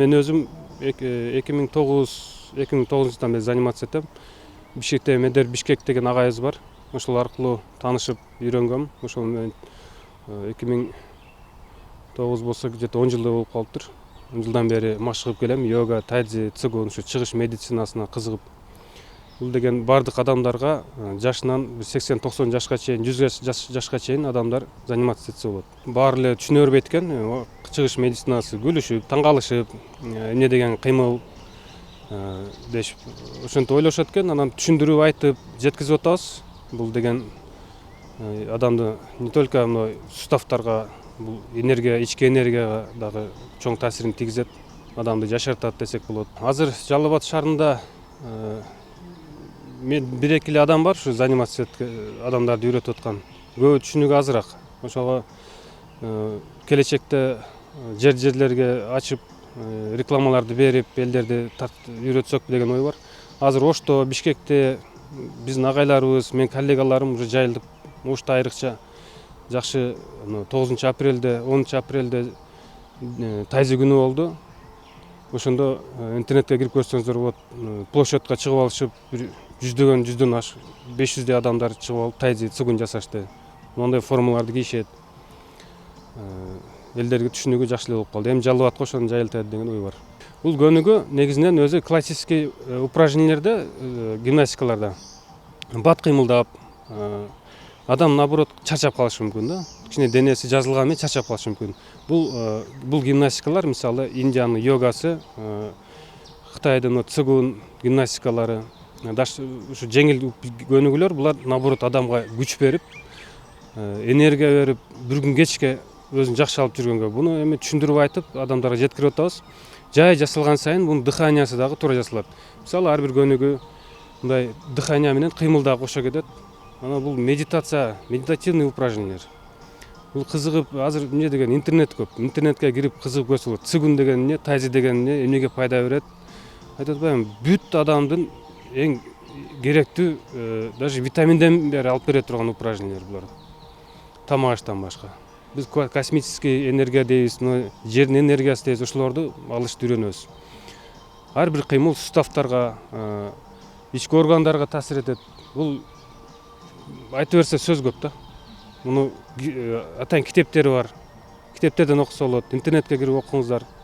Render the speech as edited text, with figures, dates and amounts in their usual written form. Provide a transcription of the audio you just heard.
Мен өзім 2009 жылдан бeri заниматься етем. Бишкекте Медер Бишкек деген агайыбыз бар. Ошол аркылуу таанышып үйрөнгөм. Ошол мен 2009 болсо где-то 10 жылдай болуп калыптыр. 10 жылдан бери машык кылып келем. Йога, тайцзи, цигун, ушу чыгыш медицинасына кызыгып. Бул деген бардык адамдарга жашынан 80-90 жашка чейин, 100 жашка чейин адамдар заниматься этсе болот. Баары эле түшүнө бербейт экен. Чыгыш медицинасы күлүшүп, таң калышып, эмне деген кыймыл дешип ошентип ойлошот экен. Анан түшүндүрүп айтып жеткизип атабыз. Бул деген адамды не только мына суставтарга, бул энергия, ички энергияга дагы чоң таасирин тийгизет, адамды жашартат десек болот. Азыр Жалал Абад шаарында мен 1-2 эле адам бар, ушу занимация адамдарды үйрөтүп аткан. Көбү түшүнүгү азыраак. Ошого келечекте жерлерге ачып, рекламаларды берип, элдерди үйрөтсөк деген ой бар. Азыр Ошто, Бишкекте биздин агайларыбыз, мен коллегаларым уже жайылып, Ошто айрыкча жакшы 9 апрелде, 10 апрелде тайцзи күнү болду. Ошондо интернетке кирип көрсөңүздөр болот. Площадька чыгып алышып, жүздөн аш 500 адамдар чыгып алып тайцзи, цигун жасашты. Мондай формаларды кийишет. Элдерге түшүнүгү жакшы эле болуп калды. Эми Жалал Абадка ошону жайылтат деген ой бар. Бул көнүгүү негизинен өзү классический упражнениялерде, гимнастикаларда бат кыймылдап, адам наоборот чарчап калышы мүмкүн да. Кичине денеси жазылган менен чарчап калышы мүмкүн. Бул гимнастикалар, мисалы, Индиянын йогасы, Кытайдын цигун гимнастикалары, ушу жеңил көнүгүүлөр, булар наоборот адамга күч берип, энергия берип, бир күн кечке өзүн жакшы алып жүргөнгө. Буну эми түшүндүрүп айтып, адамдарга жеткирип атабыз. Жай жасалган сайын бунун дыханиясы дагы туура жасалат. Мисалы, ар бир көнүгүү мындай дыхания менен кыймыл дагы кошо кетет. Анан бул медитация, медитативный упражнениялер. Бул кызыгып, азыр эмне деген интернет көп. Интернетке кирип кызыгып көрсө болот. Цигун деген эмне, тайцзи деген эмне, эмнеге пайда берет? Айтып атпаймынбы, бүт адамдын эң керектүү, даже витаминден бери алып бере турган упражнениялер булар. Тамак аштан башка. Биз космический энергия дейбиз, жердин энергиясы дейбиз, ошолорду алышты үйрөнөбүз. Ар бир кыймыл суставтарга, ички органдарга таасир этет. Бул айта берсе сөз көп да. Муну атайын китептери бар. Китептерден окуса болот, интернетке кирип окуңуздар.